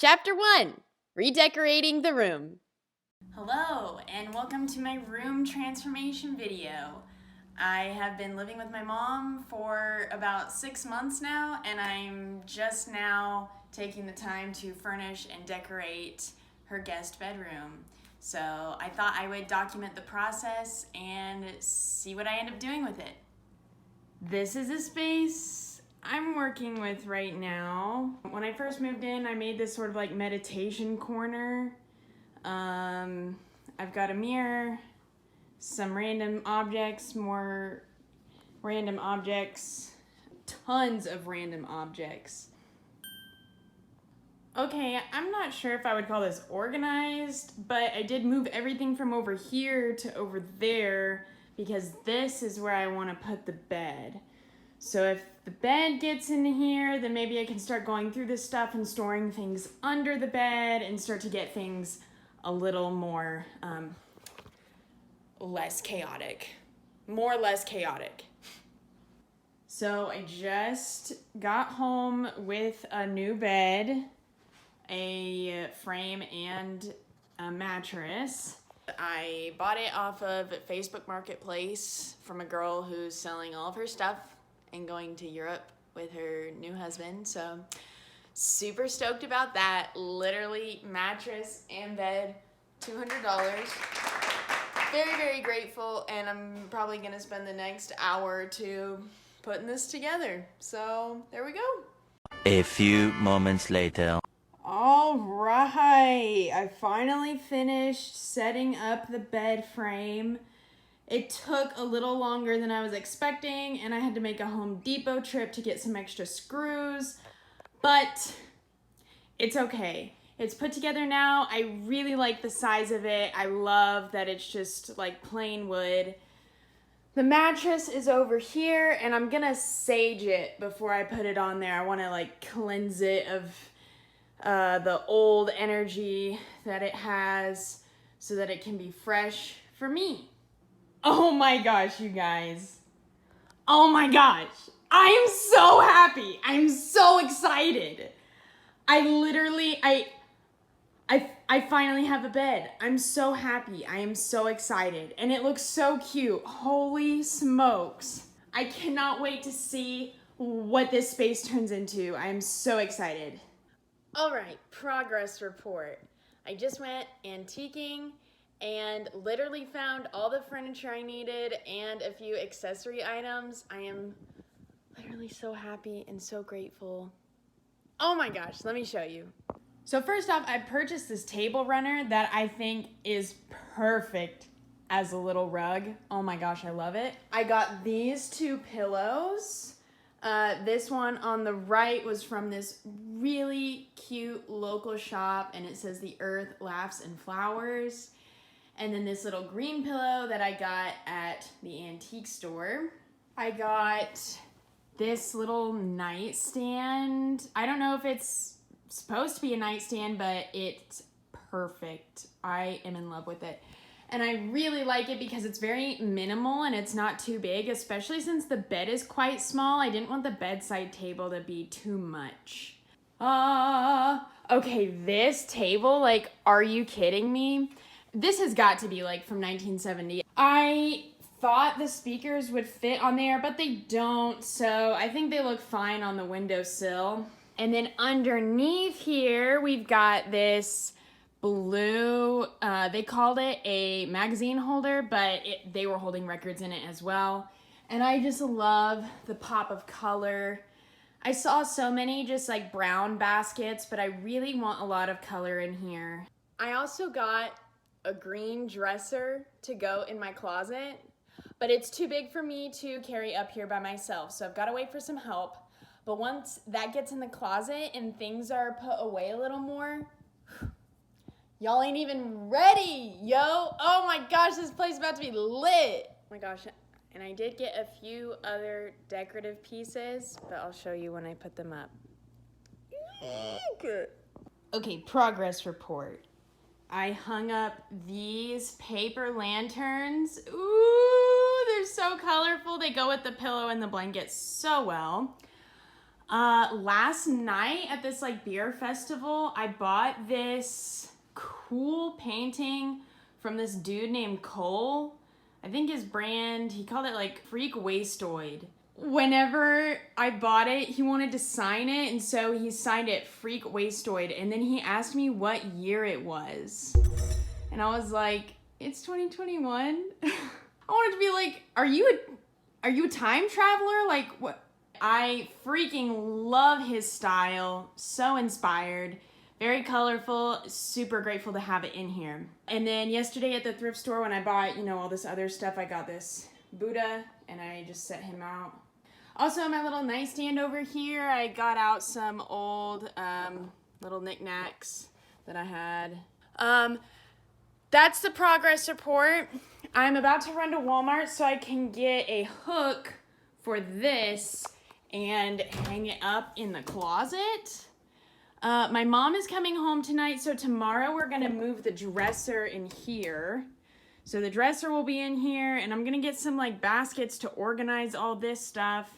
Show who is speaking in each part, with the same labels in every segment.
Speaker 1: Chapter 1, Redecorating the Room.
Speaker 2: Hello, and welcome to my room transformation video. I have been living with my mom for about 6 months now, and I'm just now taking the time to furnish and decorate her guest bedroom. So I thought I would document the process and see what I end up doing with it. This is a space I'm working with right now. When I first moved in, I made this sort of like meditation corner. I've got a mirror, some random objects, more random objects, tons of random objects. Okay, I'm not sure if I would call this organized, but I did move everything from over here to over there because this is where I want to put the bed. So if the bed gets in here, then maybe I can start going through this stuff and storing things under the bed and start to get things a little more less chaotic. More or less chaotic. So I just got home with a new bed, a frame, and a mattress. I bought it off of Facebook Marketplace from a girl who's selling all of her stuff and going to Europe with her new husband. So super stoked about that. Literally mattress and bed, $200. Very, very grateful, and I'm probably gonna spend the next hour or two putting this together. So there we go.
Speaker 3: A few moments later.
Speaker 2: All right, I finally finished setting up the bed frame. It took a little longer than I was expecting, and I had to make a Home Depot trip to get some extra screws, but it's okay. It's put together now. I really like the size of it. I love that it's just like plain wood. The mattress is over here, and I'm gonna sage it before I put it on there. I wanna like cleanse it of the old energy that it has so that it can be fresh for me. Oh my gosh, you guys. Oh my gosh. I am so happy. I'm so excited. I finally have a bed. I'm so happy. I am so excited. And it looks so cute. Holy smokes. I cannot wait to see what this space turns into. I am so excited. All right, progress report. I just went antiquing and literally found all the furniture I needed and a few accessory items. I am literally so happy and so grateful. Oh my gosh, let me show you. So first off, I purchased this table runner that I think is perfect as a little rug. Oh my gosh, I love it. I got these two pillows. This one on the right was from this really cute local shop, and it says "The Earth Laughs and Flowers." And then this little green pillow that I got at the antique store. I got this little nightstand. I don't know if it's supposed to be a nightstand, but it's perfect. I am in love with it. And I really like it because it's very minimal and it's not too big, especially since the bed is quite small. I didn't want the bedside table to be too much. Okay, this table, like, are you kidding me? This has got to be like from 1970. I thought the speakers would fit on there, but they don't. So I think they look fine on the windowsill. And then underneath here, we've got this blue, they called it a magazine holder, but they were holding records in it as well. And I just love the pop of color. I saw so many just like brown baskets, but I really want a lot of color in here. I also got a green dresser to go in my closet, but it's too big for me to carry up here by myself, so I've got to wait for some help. But once that gets in the closet and things are put away a little more, y'all ain't even ready, yo. Oh my gosh, this place is about to be lit. Oh my gosh, and I did get a few other decorative pieces, but I'll show you when I put them up. Okay, progress report. I hung up these paper lanterns. Ooh, they're so colorful. They go with the pillow and the blanket so well. Last night at this like beer festival, I bought this cool painting from this dude named Cole. I think his brand, he called it like Freak Wastoid. Whenever I bought it, he wanted to sign it, and so he signed it Freak Wastoid, and then he asked me what year it was. And I was like, it's 2021. I wanted to be like, are you a time traveler? Like, what? I freaking love his style. So inspired. Very colorful. Super grateful to have it in here. And then yesterday at the thrift store when I bought, all this other stuff, I got this Buddha and I just set him out. Also, on my little nightstand over here, I got out some old little knickknacks that I had. That's the progress report. I'm about to run to Walmart so I can get a hook for this and hang it up in the closet. My mom is coming home tonight, so tomorrow we're gonna move the dresser in here. So the dresser will be in here, and I'm gonna get some like baskets to organize all this stuff.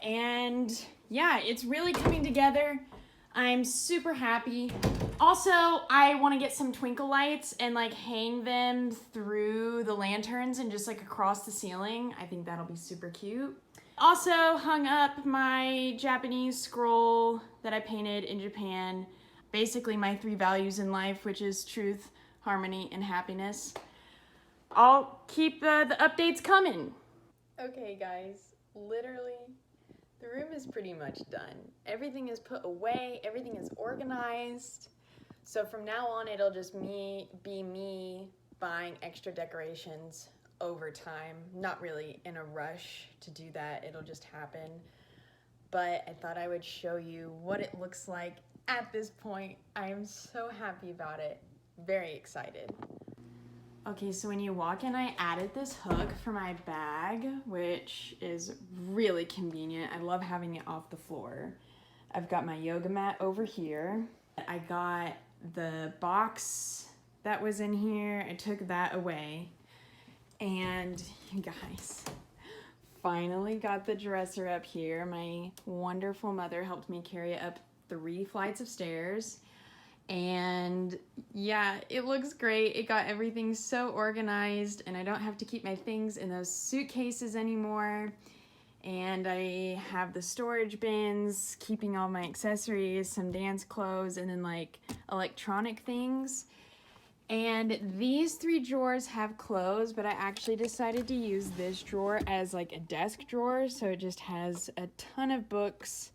Speaker 2: And yeah, it's really coming together. I'm super happy. Also, I want to get some twinkle lights and like hang them through the lanterns and just like across the ceiling. I think that'll be super cute. Also hung up my Japanese scroll that I painted in Japan. Basically my 3 values in life, which is truth, harmony, and happiness. I'll keep the updates coming.
Speaker 1: Okay, guys, literally, the room is pretty much done. Everything is put away, everything is organized. So from now on, it'll just be me buying extra decorations over time. Not really in a rush to do that, it'll just happen. But I thought I would show you what it looks like at this point. I am so happy about it, very excited.
Speaker 2: Okay, so when you walk in, I added this hook for my bag, which is really convenient. I love having it off the floor. I've got my yoga mat over here. I got the box that was in here. I took that away. And you guys, finally got the dresser up here. My wonderful mother helped me carry it up 3 flights of stairs. And yeah, it looks great. It got everything so organized, and I don't have to keep my things in those suitcases anymore. And I have the storage bins, keeping all my accessories, some dance clothes, and then like electronic things. And these 3 drawers have clothes, but I actually decided to use this drawer as like a desk drawer. So it just has a ton of books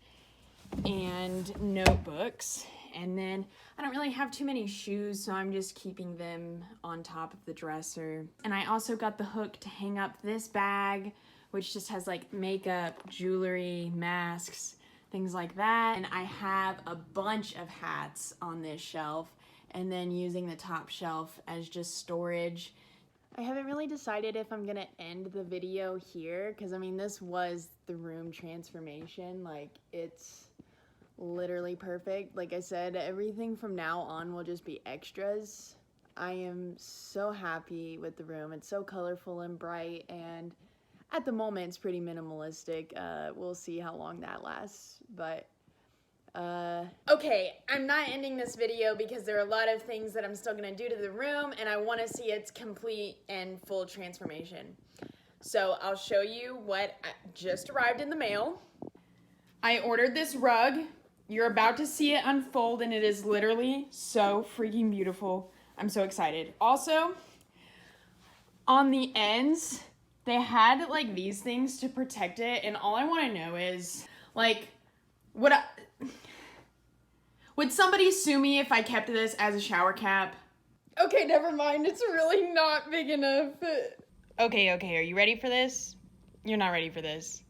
Speaker 2: and notebooks. And then I don't really have too many shoes, so I'm just keeping them on top of the dresser. And I also got the hook to hang up this bag, which just has like makeup, jewelry, masks, things like that. And I have a bunch of hats on this shelf, and then using the top shelf as just storage. I haven't really decided if I'm gonna end the video here, because I mean, this was the room transformation. Like, it's literally perfect. Like I said, everything from now on will just be extras. I am so happy with the room. It's so colorful and bright, and at the moment it's pretty minimalistic. We'll see how long that lasts, but okay, I'm not ending this video because there are a lot of things that I'm still gonna do to the room, and I want to see its complete and full transformation. So I'll show you what just arrived in the mail. I ordered this rug. You're about to see it unfold, and it is literally so freaking beautiful. I'm so excited. Also, on the ends, they had like these things to protect it, and all I want to know is, like, would somebody sue me if I kept this as a shower cap? Okay, never mind. It's really not big enough. Okay, are you ready for this? You're not ready for this.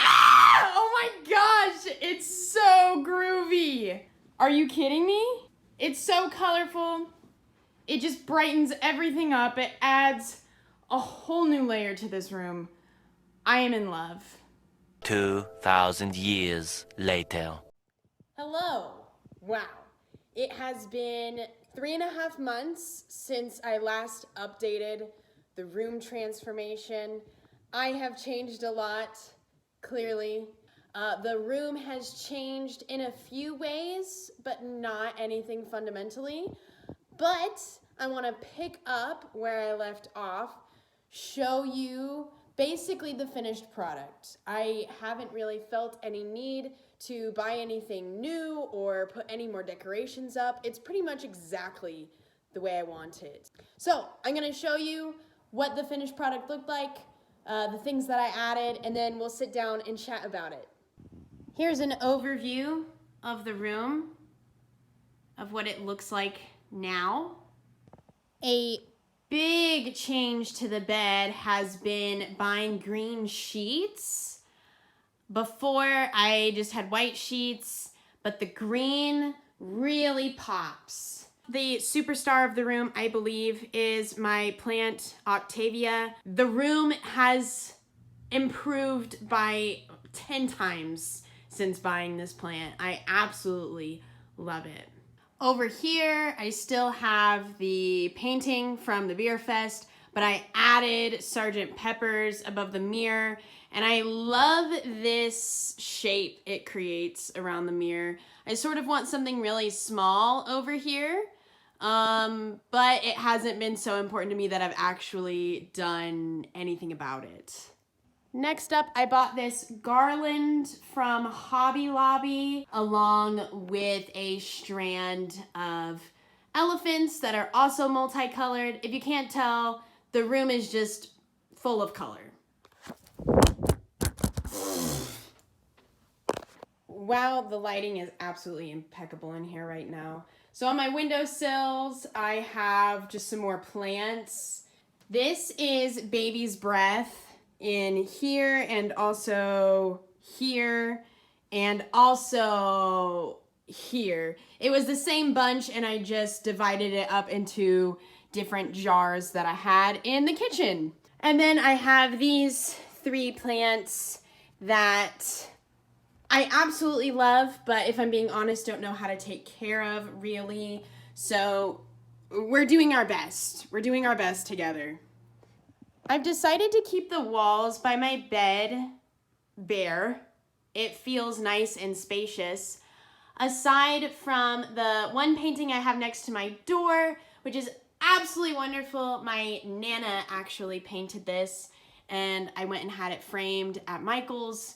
Speaker 2: Oh my gosh, it's so groovy. Are you kidding me? It's so colorful. It just brightens everything up. It adds a whole new layer to this room. I am in love.
Speaker 3: 2,000 years later.
Speaker 1: Hello. Wow. It has been 3.5 months since I last updated the room transformation. I have changed a lot, clearly. The room has changed in a few ways, but not anything fundamentally. But I want to pick up where I left off, show you basically the finished product. I haven't really felt any need to buy anything new or put any more decorations up. It's pretty much exactly the way I want it. So I'm going to show you what the finished product looked like, the things that I added, and then we'll sit down and chat about it. Here's an overview of the room, of what it looks like now. A big change to the bed has been buying green sheets. Before, I just had white sheets, but the green really pops. The superstar of the room, I believe, is my plant, Octavia. The room has improved by 10 times since buying this plant. I absolutely love it. Over here, I still have the painting from the beer fest, but I added Sergeant Pepper's above the mirror, and I love this shape it creates around the mirror. I sort of want something really small over here, but it hasn't been so important to me that I've actually done anything about it. Next up, I bought this garland from Hobby Lobby along with a strand of elephants that are also multicolored. If you can't tell, the room is just full of color. Wow, the lighting is absolutely impeccable in here right now. So on my windowsills, I have just some more plants. This is baby's breath in here and also here and also here. It was the same bunch and I just divided it up into different jars that I had in the kitchen. And then I have these 3 plants that I absolutely love, but if I'm being honest, don't know how to take care of really. So we're doing our best. We're doing our best together. I've decided to keep the walls by my bed bare. It feels nice and spacious. Aside from the one painting I have next to my door, which is absolutely wonderful. My Nana actually painted this, and I went and had it framed at Michael's,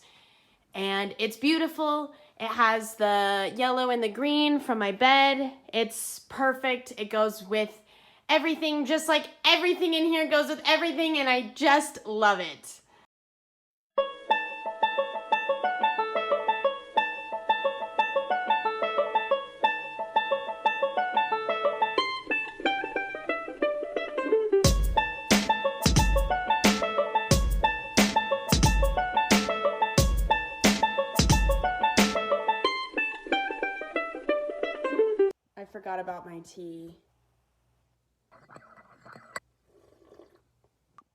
Speaker 1: and it's beautiful. It has the yellow and the green from my bed. It's perfect. It goes with everything, just like everything in here goes with everything, and I just love it. I forgot about my tea.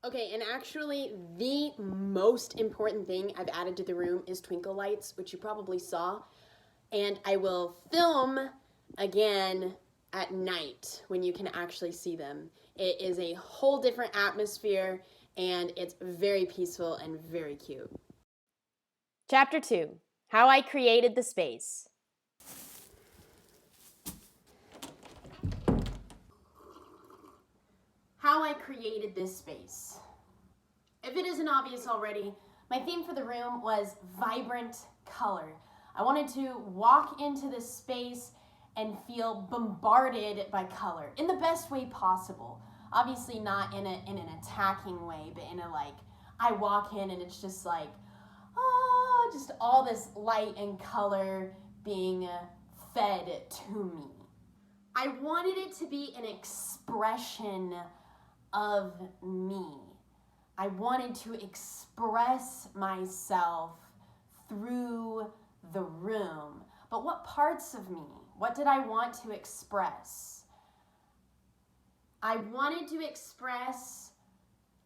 Speaker 1: Okay, and actually the most important thing I've added to the room is twinkle lights, which you probably saw. And I will film again at night when you can actually see them. It is a whole different atmosphere and it's very peaceful and very cute.
Speaker 4: Chapter 2, How I Created the Space.
Speaker 1: How I created this space. If it isn't obvious already, my theme for the room was vibrant color. I wanted to walk into this space and feel bombarded by color in the best way possible. Obviously not in an attacking way, but in a like, I walk in and it's just like, oh, just all this light and color being fed to me. I wanted it to be an expression of me. I wanted to express myself through the room. But what parts of me? What did I want to express? I wanted to express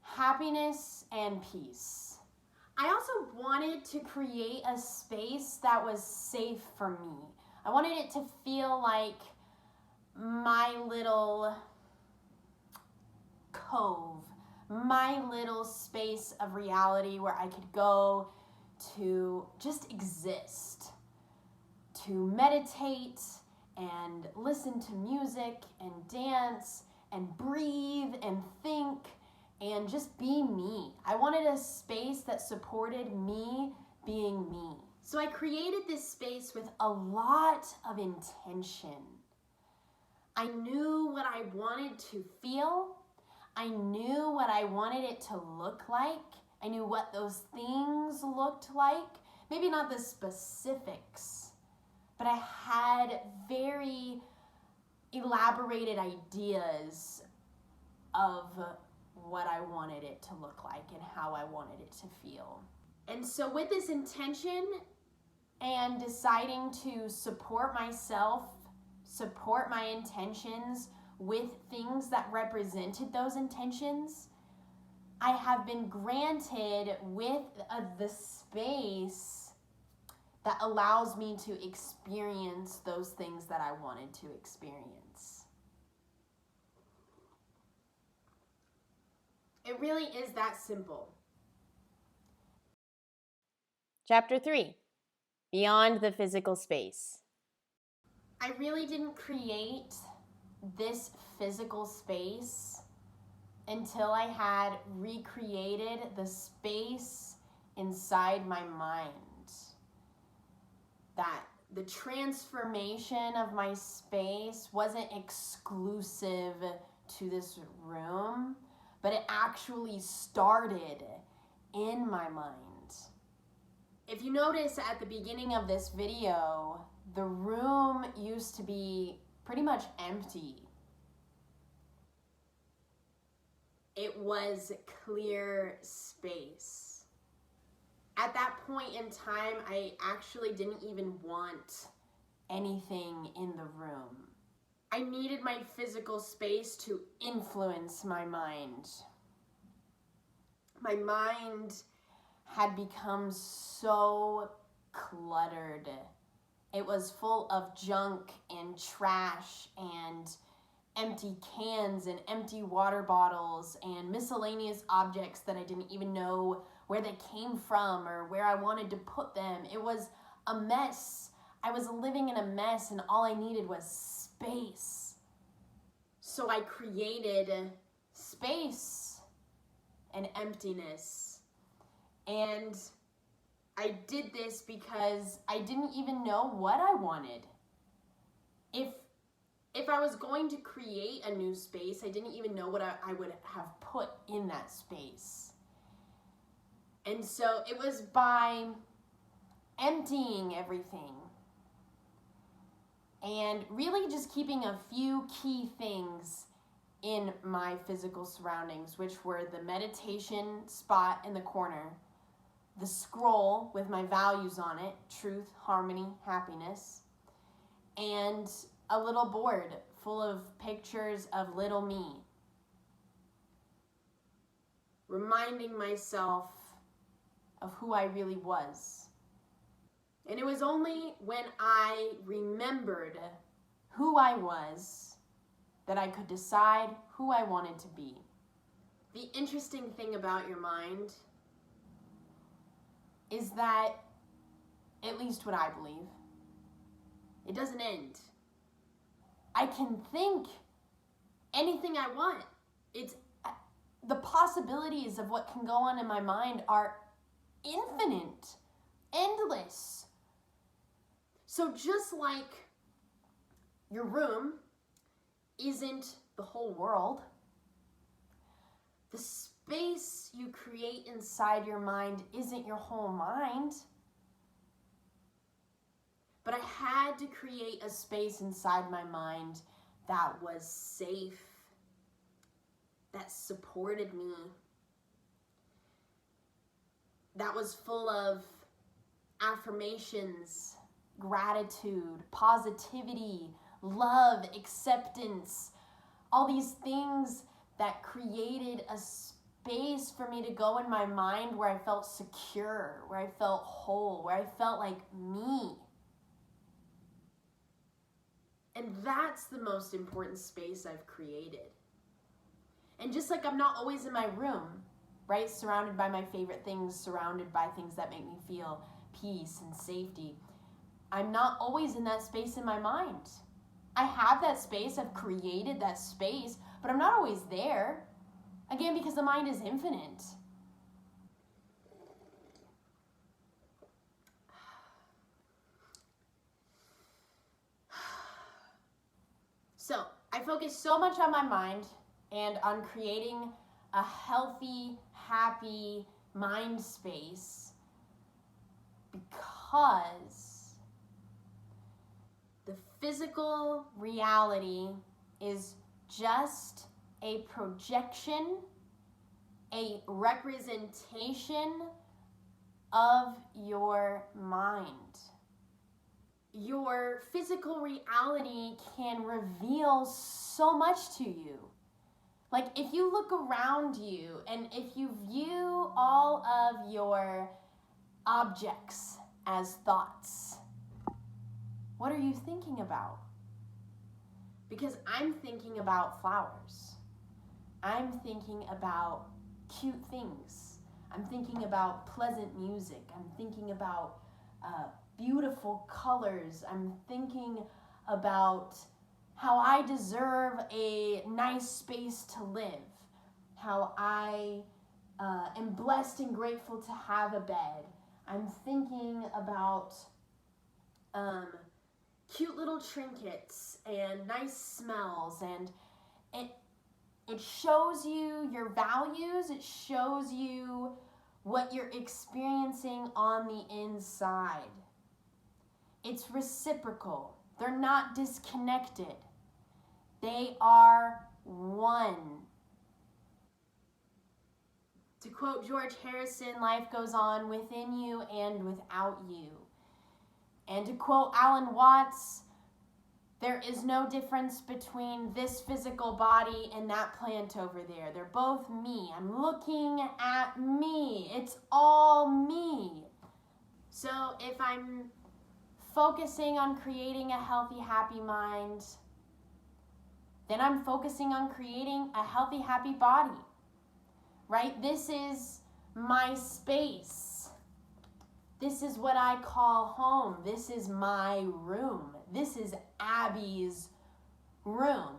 Speaker 1: happiness and peace. I also wanted to create a space that was safe for me. I wanted it to feel like my little cove, my little space of reality where I could go
Speaker 2: to just exist, to meditate and listen to music and dance and breathe and think and just be me. I wanted a space that supported me being me. So I created this space with a lot of intention. I knew what I wanted to feel. I knew what I wanted it to look like. I knew what those things looked like. Maybe not the specifics, but I had very elaborated ideas of what I wanted it to look like and how I wanted it to feel. And so with this intention and deciding to support myself, support my intentions with things that represented those intentions, I have been granted with the space that allows me to experience those things that I wanted to experience. It really is that simple.
Speaker 4: Chapter 3, Beyond the Physical Space.
Speaker 2: I really didn't create this physical space until I had recreated the space inside my mind. That the transformation of my space wasn't exclusive to this room, but it actually started in my mind. If you notice at the beginning of this video, the room used to be pretty much empty. It was clear space. At that point in time, I actually didn't even want anything in the room. I needed my physical space to influence my mind. My mind had become so cluttered. It was full of junk and trash and empty cans and empty water bottles and miscellaneous objects that I didn't even know where they came from or where I wanted to put them. It was a mess. I was living in a mess and all I needed was space. So I created space and emptiness. And I did this because I didn't even know what I wanted. If I was going to create a new space, I didn't even know what I would have put in that space. And so it was by emptying everything and really just keeping a few key things in my physical surroundings, which were the meditation spot in the corner, the scroll with my values on it, truth, harmony, happiness, and a little board full of pictures of little me, reminding myself of who I really was. And it was only when I remembered who I was that I could decide who I wanted to be. The interesting thing about your mind is that, at least what I believe, it doesn't end. I can think anything I want. The possibilities of what can go on in my mind are infinite, endless. So just like your room isn't the whole world, the space you create inside your mind isn't your whole mind. But I had to create a space inside my mind that was safe, that supported me, that was full of affirmations, gratitude, positivity, love, acceptance, all these things that created a space for me to go in my mind where I felt secure, where I felt whole, where I felt like me. And that's the most important space I've created. And just like I'm not always in my room, right? Surrounded by my favorite things, surrounded by things that make me feel peace and safety. I'm not always in that space in my mind. I have that space, I've created that space, but I'm not always there. Again, because the mind is infinite. So I focus so much on my mind and on creating a healthy, happy mind space because the physical reality is just a projection, a representation of your mind. Your physical reality can reveal so much to you. Like if you look around you and if you view all of your objects as thoughts, what are you thinking about? Because I'm thinking about flowers. I'm thinking about cute things. I'm thinking about pleasant music. I'm thinking about beautiful colors. I'm thinking about how I deserve a nice space to live, how I am blessed and grateful to have a bed. I'm thinking about cute little trinkets and nice smells, and it shows you your values, it shows you what you're experiencing on the inside. It's reciprocal. They're not disconnected. They are one. To quote George Harrison, life goes on within you and without you. And to quote Alan Watts, there is no difference between this physical body and that plant over there. They're both me. I'm looking at me. It's all me. So if I'm focusing on creating a healthy, happy mind, then I'm focusing on creating a healthy, happy body, right? This is my space. This is what I call home. This is my room. This is Abby's room.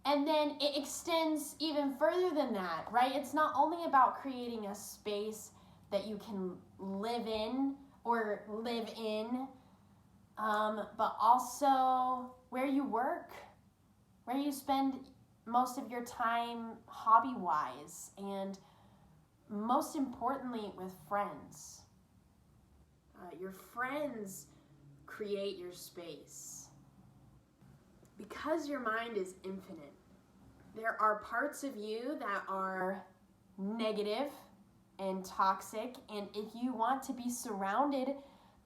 Speaker 2: And then it extends even further than that, right? It's not only about creating a space that you can live in or live in, but also where you work, where you spend most of your time hobby-wise, and most importantly, with friends. Your friends create your space. Because your mind is infinite, there are parts of you that are negative and toxic, and if you want to be surrounded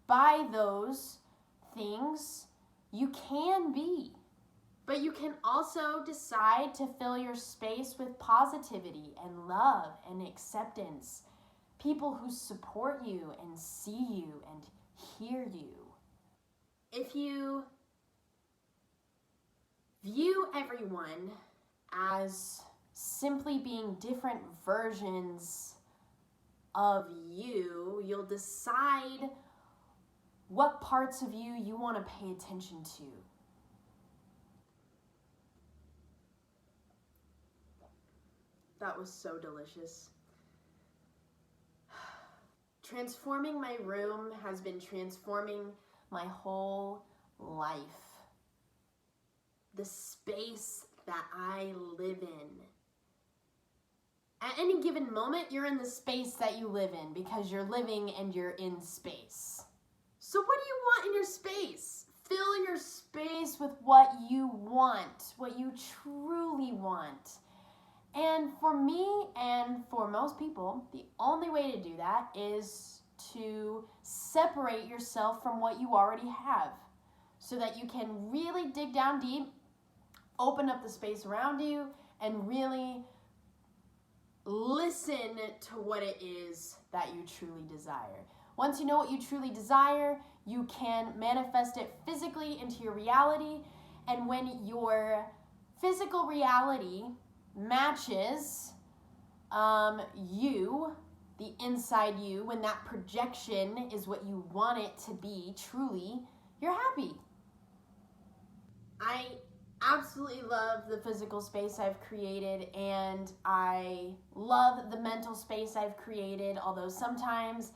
Speaker 2: by those things, you can be. But you can also decide to fill your space with positivity and love and acceptance. People who support you and see you and hear you. If you view everyone as simply being different versions of you, you'll decide what parts of you you want to pay attention to. That was so delicious. Transforming my room has been transforming my whole life. The space that I live in. At any given moment, you're in the space that you live in because you're living and you're in space. So what do you want in your space? Fill your space with what you want, what you truly want. And for me and for most people, the only way to do that is to separate yourself from what you already have so that you can really dig down deep, open up the space around you, and really listen to what it is that you truly desire. Once you know what you truly desire, you can manifest it physically into your reality, and when your physical reality matches
Speaker 1: you, the inside you, when that projection is what you want it to be, truly, you're happy. I absolutely love the physical space I've created, and I love the mental space I've created, although sometimes,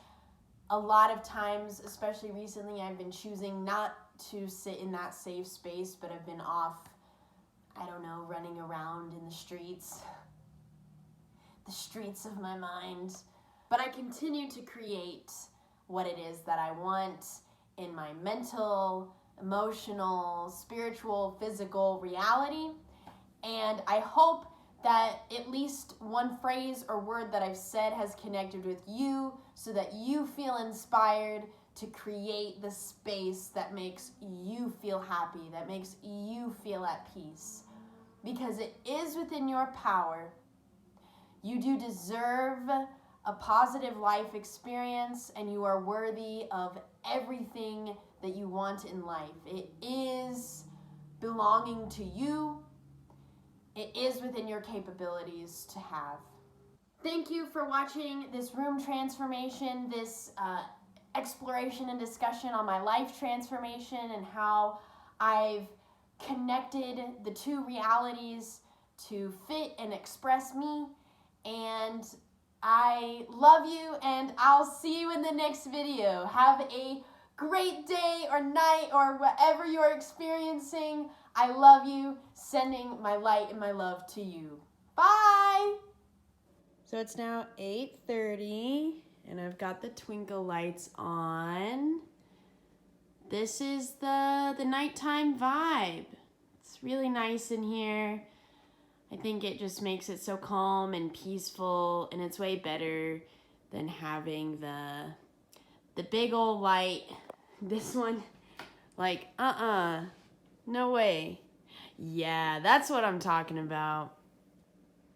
Speaker 1: a lot of times, especially recently, I've been choosing not to sit in that safe space, but I've been off, I don't know, running around in the streets of my mind. But I continue to create what it is that I want in my mental, emotional, spiritual, physical reality. And I hope that at least one phrase or word that I've said has connected with you so that you feel inspired to create the space that makes you feel happy, that makes you feel at peace. Because it is within your power. You do deserve a positive life experience, and you are worthy of everything that you want in life. It is belonging to you. It is within your capabilities to have. Thank you for watching this room transformation, this exploration and discussion on my life transformation and how I've connected the two realities to fit and express me. And I love you, and I'll see you in the next video. Have a great day or night or whatever you're experiencing. I love you. Sending my light and my love to you. Bye! So it's now 8:30, and I've got the twinkle lights on. This is the nighttime vibe. It's really nice in here. I think it just makes it so calm and peaceful, and it's way better than having the big old light. This one, like, no way. Yeah, that's what I'm talking about.